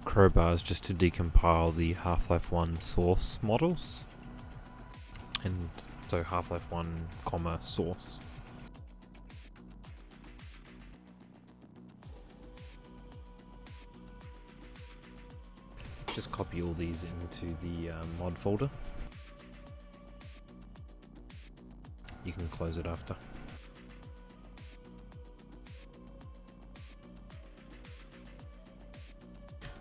crowbars just to decompile the Half-Life 1 source models. And so Half-Life 1, source. Just copy all these into the mod folder. You can close it after.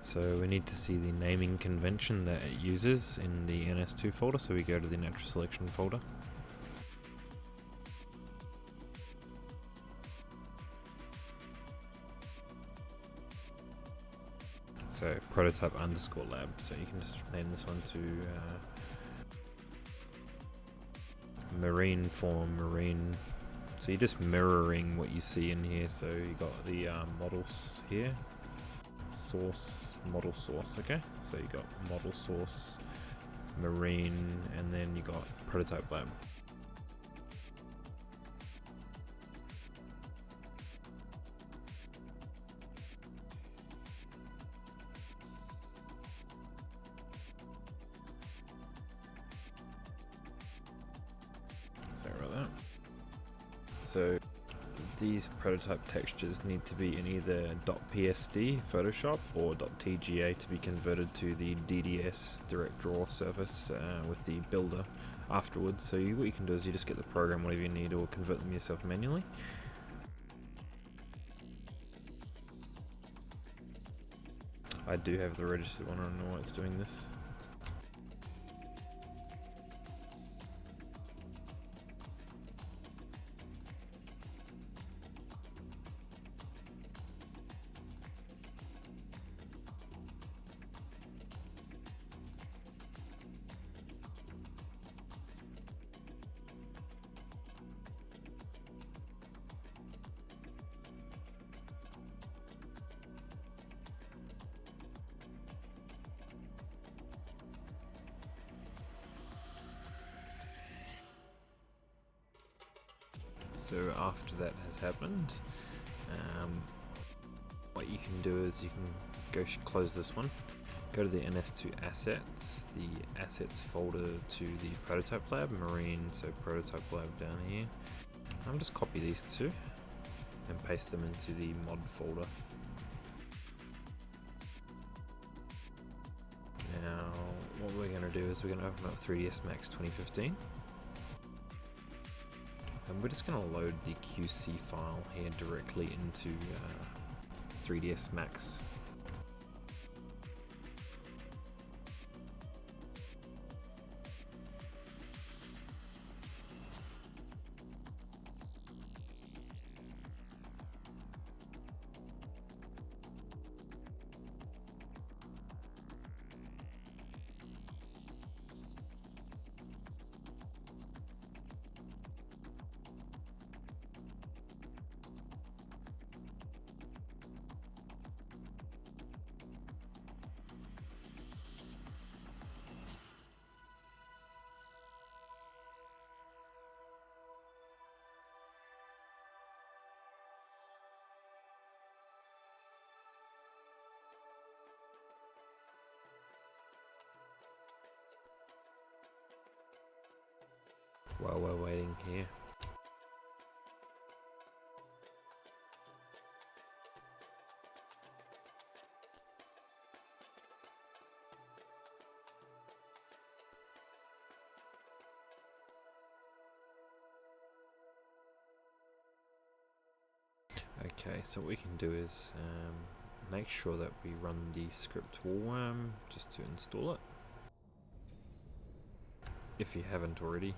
So we need to see the naming convention that it uses in the NS2 folder, so we go to the natural selection folder. So prototype underscore lab, so you can just name this one to marine form marine. So you're just mirroring what you see in here, so you got the models here. Source, model source, okay? So you got model source, marine, and then you got prototype lab. Sorry about that. So these prototype textures need to be in either .psd Photoshop or .tga to be converted to the DDS direct draw surface with the builder afterwards. So what you can do is you just get the program whatever you need or convert them yourself manually. I do have the registered one, I don't know why it's doing this. So after that has happened, what you can do is you can go close this one, go to the NS2 assets, the assets folder to the prototype lab, marine, so prototype lab down here. I'm just copy these two and paste them into the mod folder. Now what we're going to do is we're going to open up 3ds Max 2015. And we're just going to load the QC file here directly into 3ds Max. While we're waiting here. Okay, so what we can do is make sure that we run the script worm just to install it, if you haven't already.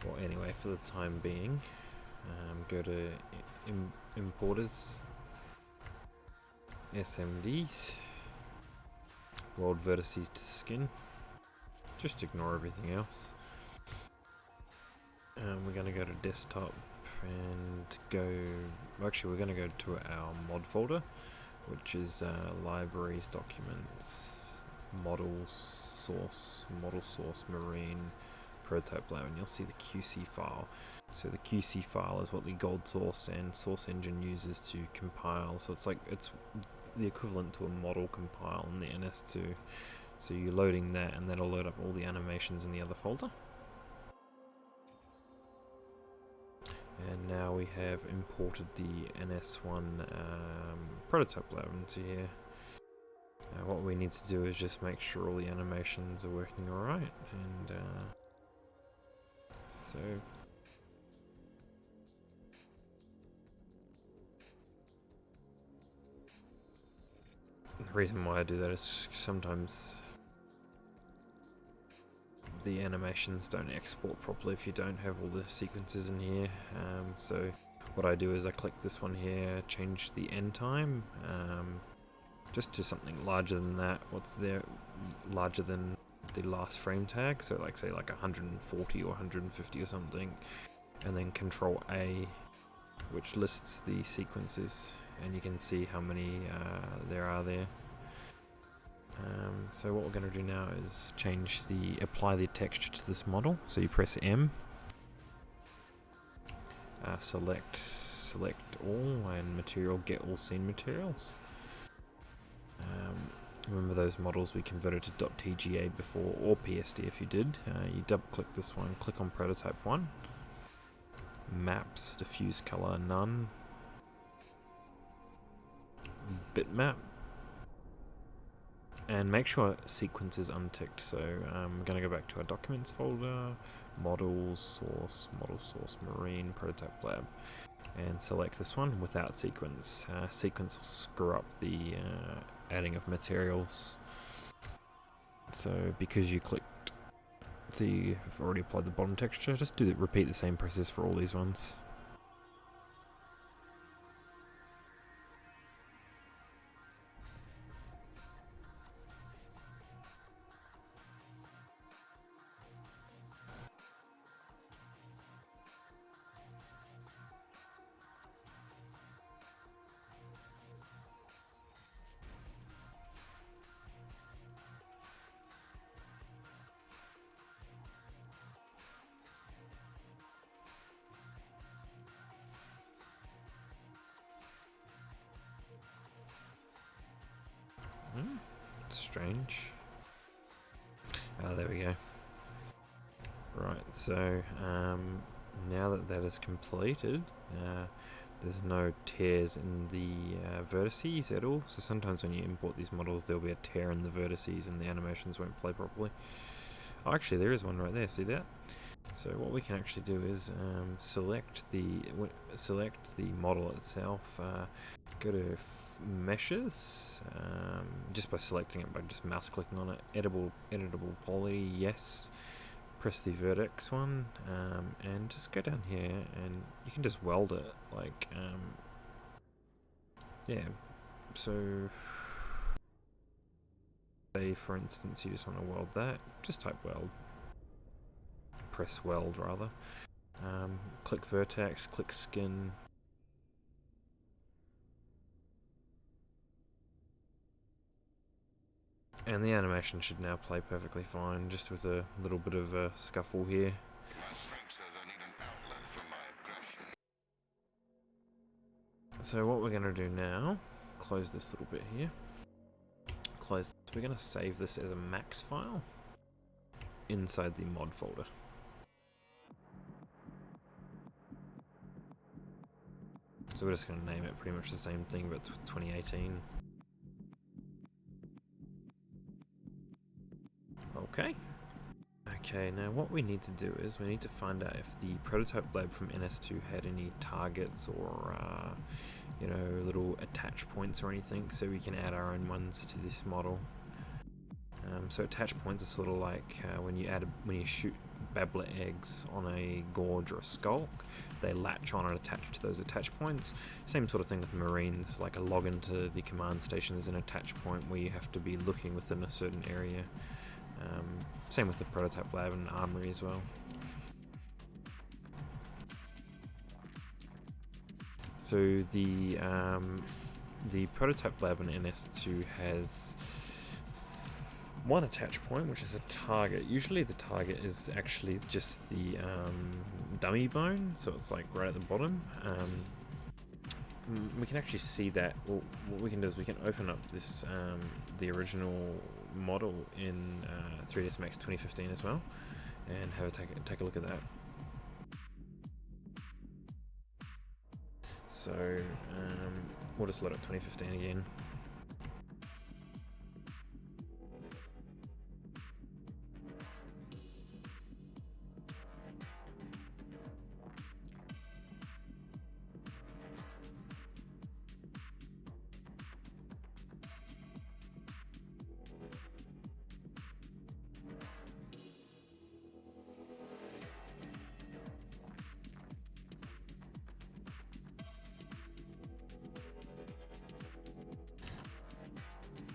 Well, anyway, for the time being, go to importers, SMDs, world vertices to skin. Just ignore everything else. We're going to go to desktop and go. Actually, we're going to go to our mod folder, which is libraries, documents, models, source, model source, marine, prototype lab, and you'll see the QC file. So the QC file is what the gold source and source engine uses to compile. So it's the equivalent to a model compile in the NS2. So you're loading that, and that'll load up all the animations in the other folder. And now we have imported the NS1 prototype lab into here. What we need to do is just make sure all the animations are working alright, and so the reason why I do that is sometimes the animations don't export properly if you don't have all the sequences in here. So what I do is I click this one here, change the end time just to something larger than that. What's there larger than the last frame tag? So like say like 140 or 150 or something, and then Control A, which lists the sequences, and you can see how many there are there. So what we're going to do now is apply the texture to this model. So you press M, select all, and material, get all scene materials. Remember those models we converted to .tga before, or PSD if you did. You double click this one, click on prototype 1, maps, diffuse color, none, bitmap, and make sure sequence is unticked. So we're going to go back to our documents folder, models, source, model source, marine, prototype lab, and select this one without sequence. Sequence will screw up the adding of materials. So because you clicked, so you've already applied the bottom texture, just repeat the same process for all these ones. Strange. Oh, there we go. Right, so now that is completed, there's no tears in the vertices at all. So sometimes when you import these models, there'll be a tear in the vertices and the animations won't play properly. Oh, actually there is one right there, see that? So what we can actually do is select the model itself, go to meshes, just by selecting it, by just mouse clicking on it, editable poly, yes, press the vertex one, and just go down here and you can just weld it, like yeah, so say for instance you just want to weld that, just type weld, press weld rather, click vertex, click skin, and the animation should now play perfectly fine, just with a little bit of a scuffle here. So what we're going to do now, close this little bit here, we're going to save this as a max file inside the mod folder. So we're just going to name it pretty much the same thing, but 2018. Okay, now what we need to do is we need to find out if the prototype lab from NS2 had any targets or you know, little attach points or anything, so we can add our own ones to this model. So attach points are sort of like when you shoot babbler eggs on a gorge or a skulk, they latch on and attach to those attach points. Same sort of thing with marines, like a login to the command station is an attach point where you have to be looking within a certain area. Same with the prototype lab and armory as well. So the prototype lab in NS2 has one attach point, which is a target. Usually the target is actually just the dummy bone, so it's like right at the bottom. We can actually see that. Well, what we can do is we can open up this the original model in 3ds Max 2015 as well, and have a take a look at that. So we'll just load up 2015 again.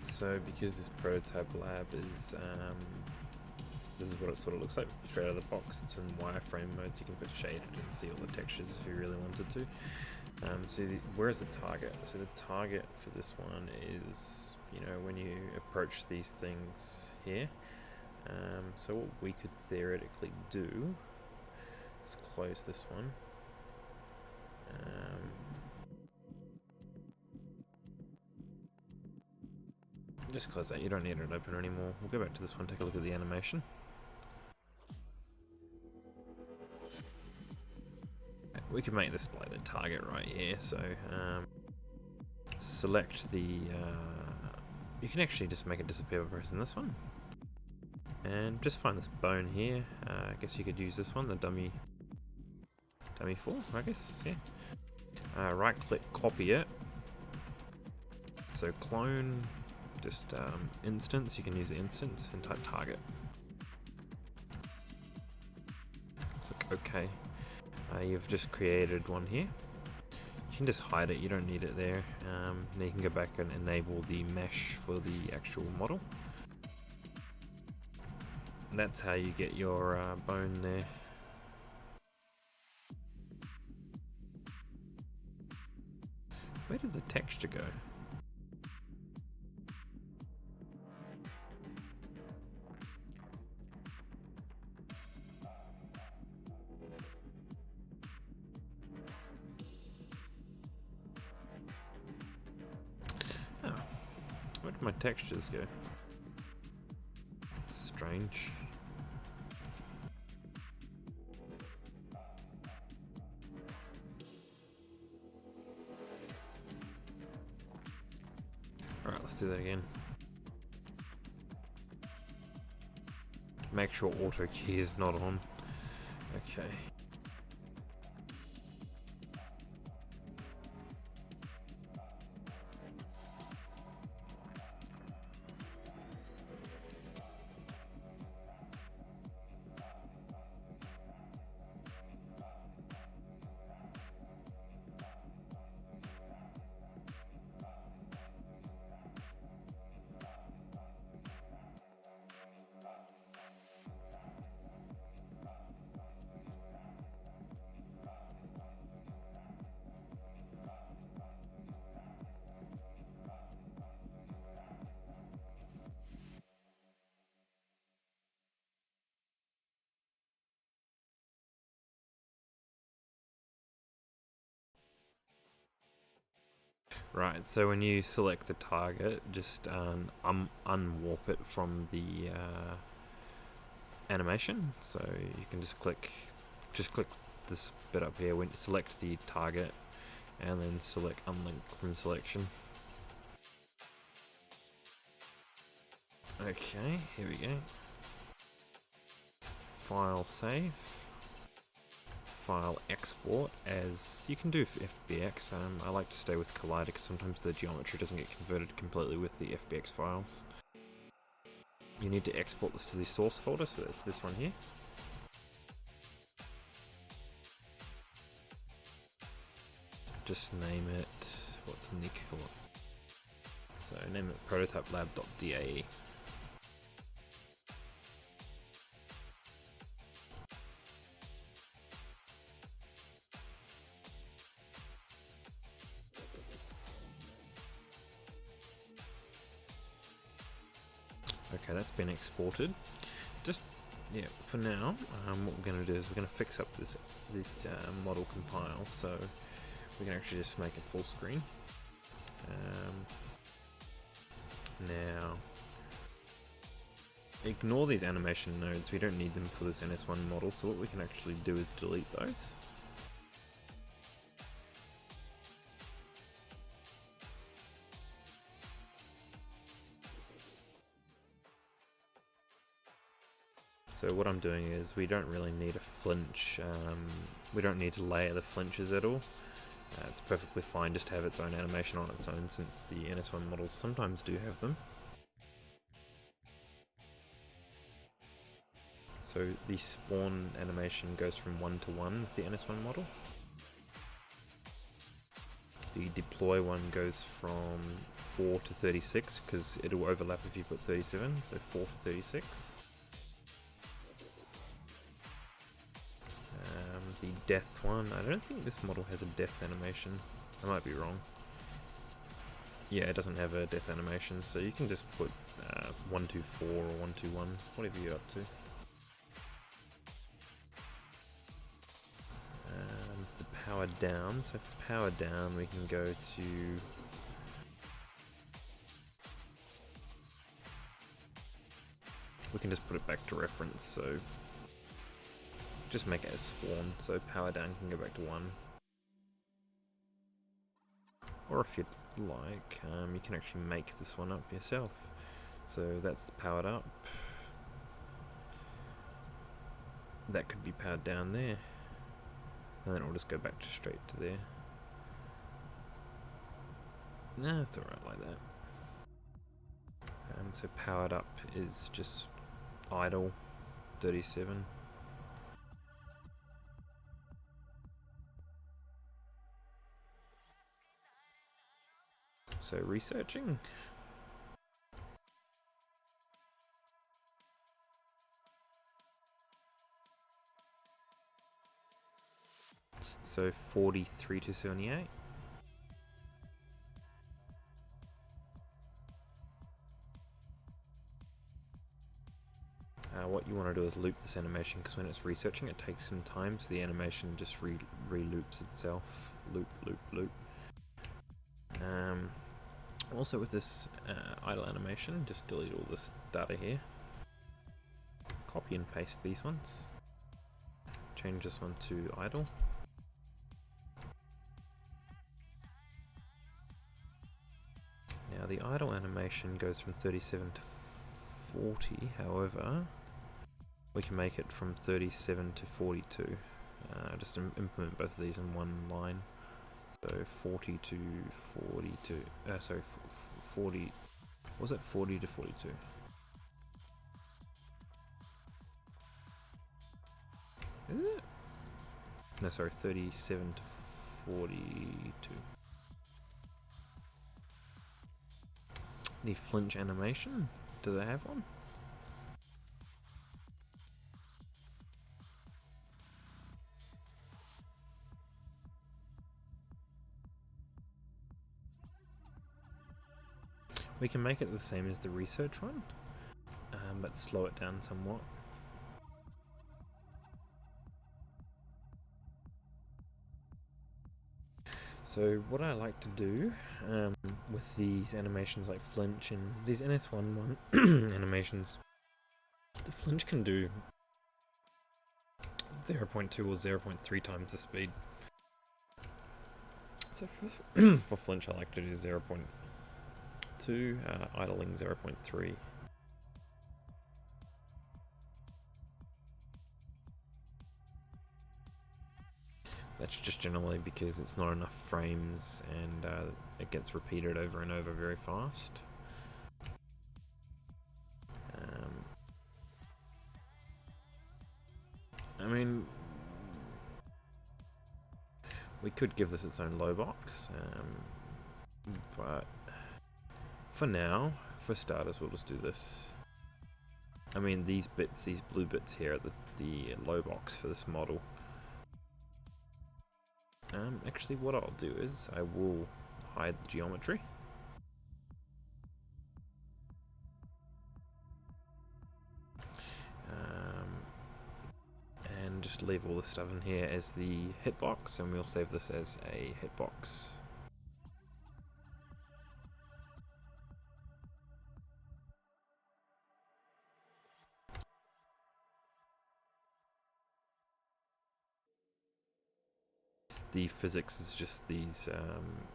So because this prototype lab is, this is what it sort of looks like straight out of the box. It's in wireframe mode, so you can put shaded and see all the textures if you really wanted to. So where's the target? So the target for this one is, you know, when you approach these things here. So what we could theoretically do is close this one. Just close that, you don't need it open anymore. We'll go back to this one, take a look at the animation. We can make this like the target right here, so select the, you can actually just make it disappear by pressing this one. And just find this bone here, I guess you could use this one, the dummy 4, I guess, yeah. Right click, copy it. So clone, just instance, you can use the instance and type target. Click OK. You've just created one here. You can just hide it, you don't need it there. Then you can go back and enable the mesh for the actual model. And that's how you get your bone there. Where did the texture go? Where did my textures go? Strange. Alright, let's do that again. Make sure auto key is not on. Okay. Right, so when you select the target, just unwarp it from the animation. So you can just click this bit up here when you select the target, and then select unlink from selection. Okay, here we go. File save. File export as you can do for FBX. I like to stay with Collider because sometimes the geometry doesn't get converted completely with the FBX files. You need to export this to the source folder, so that's this one here. just name it, what's Nick for? So name it prototypelab.dae. Okay, that's been exported. Just, yeah, for now, what we're going to do is we're going to fix up this model compile, so we can actually just make it full screen. Now, ignore these animation nodes, we don't need them for this NS1 model, so what we can actually do is delete those. So what I'm doing is we don't really need a flinch, we don't need to layer the flinches at all. It's perfectly fine just to have its own animation on its own, since the NS1 models sometimes do have them. So the spawn animation goes from 1 to 1 with the NS1 model. The deploy one goes from 4 to 36, because it'll overlap if you put 37, so 4 to 36. The death one, I don't think this model has a death animation. I might be wrong. Yeah, it doesn't have a death animation, so you can just put 124 or 121, whatever you're up to. The power down, so for power down we can go to we can just put it back to reference, so just make it as spawn, so power down can go back to 1. Or if you'd like, you can actually make this one up yourself. So that's powered up. That could be powered down there. And then it'll just go back to straight to there. No, it's alright like that. So powered up is just idle, 37. So researching. So 43 to 78. What you want to do is loop this animation, because when it's researching it takes some time, so the animation just re-loops itself. Loop, loop, loop. Also with this idle animation, just delete all this data here. Copy and paste these ones. Change this one to idle. Now the idle animation goes from 37 to 40, however, we can make it from 37 to 42. Just implement both of these in one line. So 40 to 42, sorry, 40, was it 40 to 42? Is it? No, sorry, 37 to 42. The flinch animation, do they have one? We can make it the same as the research one, but slow it down somewhat. So what I like to do with these animations like flinch and these NS1 animations, the flinch can do 0.2 or 0.3 times the speed. So for flinch I like to do 0.2, idling 0.3. That's just generally because it's not enough frames and it gets repeated over and over very fast. I mean, We could give this its own low box, but for now, for starters, we'll just do this. I mean, these bits, these blue bits here are the low box for this model. Actually, what I'll do is I will hide the geometry. And just leave all this stuff in here as the hitbox, and we'll save this as a hitbox. The physics is just these,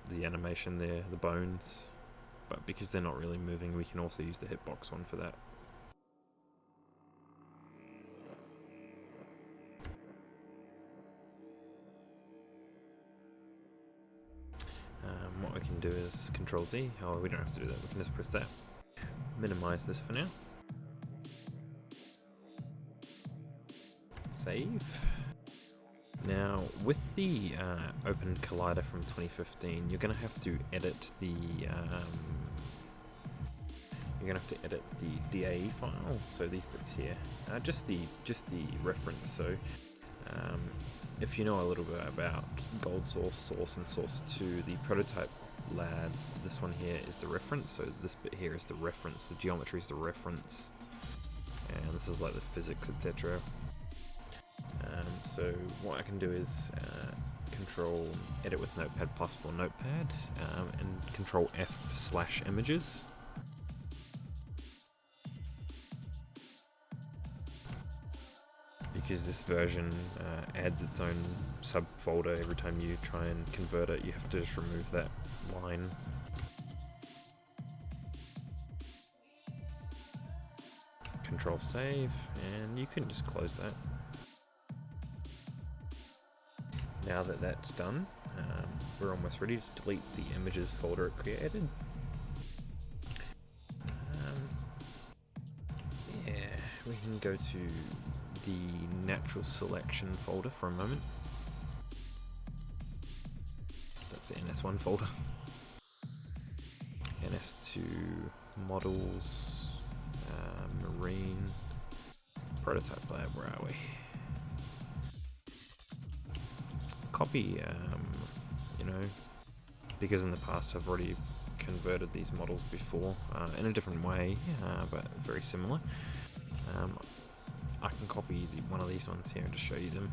the animation there, the bones, but because they're not really moving, we can also use the hitbox one for that. What we can do is Control Z. Oh, we don't have to do that, we can just press that. Minimize this for now. Save. Now, with the Open Collider from 2015, you're going to have to edit the DAE file. So these bits here, just the reference. So if you know a little bit about gold source, and source2, the prototype lab, this one here is the reference. So this bit here is the reference. The geometry is the reference, and this is like the physics, etc. So what I can do is Control Edit with Notepad+ or Notepad, and Control F/images. Because this version adds its own subfolder every time you try and convert it, you have to just remove that line. Control Save, and you can just close that. Now that that's done, we're almost ready to delete the images folder it created. Yeah, we can go to the natural selection folder for a moment. So that's the NS1 folder. NS2 models, marine, prototype lab, where are we? Copy, because in the past I've already converted these models before in a different way, but very similar. I can copy one of these ones here and just show you them.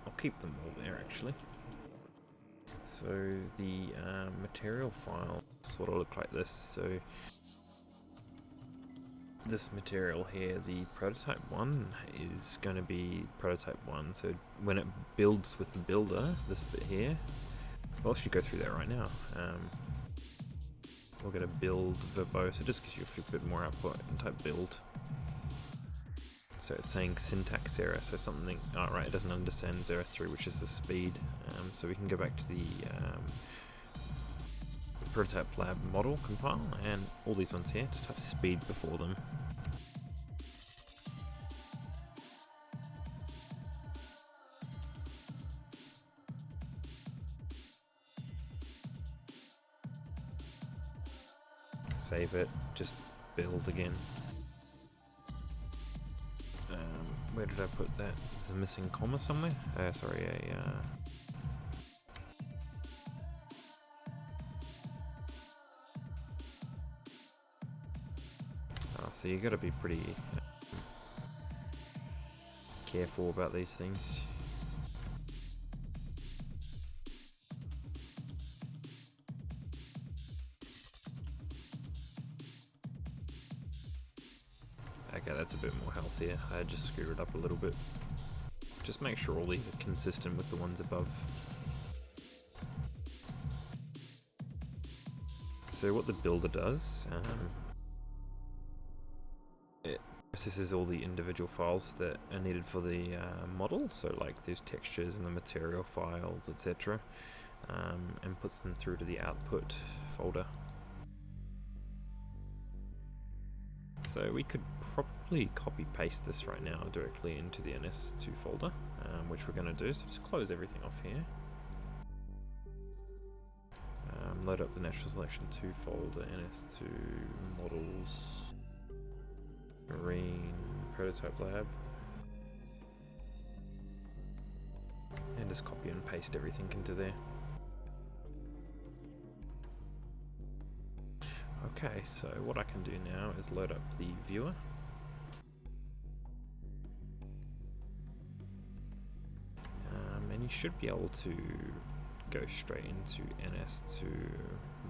I'll keep them all there actually. So the material file sort of look like this. So this material here, the prototype one, is going to be prototype 1. So when it builds with the builder, this bit here, well, I should go through that right now. We're going to build verbose, so just gives you a bit more output, and type build. So it's saying syntax error, so something, oh right, it doesn't understand 0.3, which is the speed. So we can go back to the prototype lab model compile, and all these ones here, just type speed before them. Save it, just build again. Where did I put that? There's a missing comma somewhere? Sorry, so you gotta be pretty careful about these things. Okay, that's a bit more healthier. I just screwed it up a little bit. Just make sure all these are consistent with the ones above. So what the builder does, it processes all the individual files that are needed for the model, so like these textures and the material files, etc., and puts them through to the output folder. So we could probably copy paste this right now directly into the NS2 folder, which we're going to do. So just close everything off here. Load up the natural selection 2 folder, NS2 models, marine, prototype lab, and just copy and paste everything into there. Okay, so what I can do now is load up the viewer. And you should be able to go straight into NS2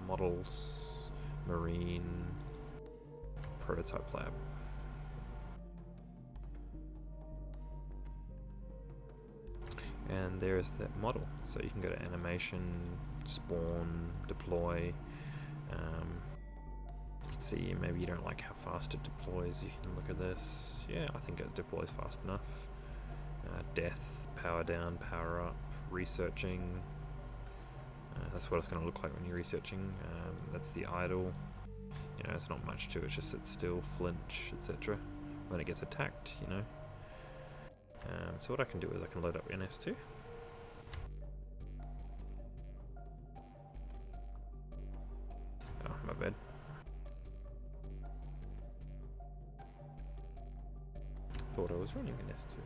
models, marine, prototype lab. And there's that model. So you can go to animation, spawn, deploy. You can see maybe you don't like how fast it deploys. You can look at this. Yeah, I think it deploys fast enough. Death, power down, power up, researching. That's what it's going to look like when you're researching. That's the idle. You know, it's not much to it, it's just sit still, flinch, etc. When it gets attacked, you know. So what I can do is I can load up NS2. Oh, my bad. Thought I was running NS2.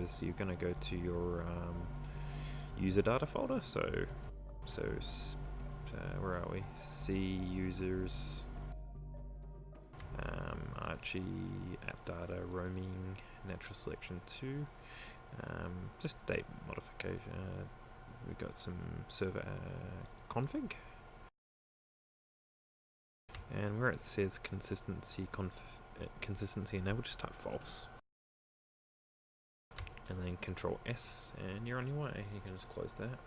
Is you're going to go to your user data folder. So where are we? C users, Archie, app data, roaming, natural selection 2, just date modification. We've got some server config, and where it says consistency enabled, just type false. And then Control S, and you're on your way. You can just close that.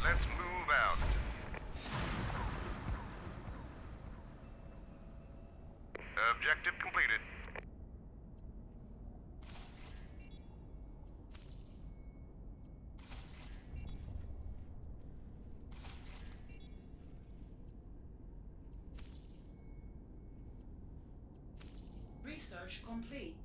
Let's move out. Objective completed. Research complete.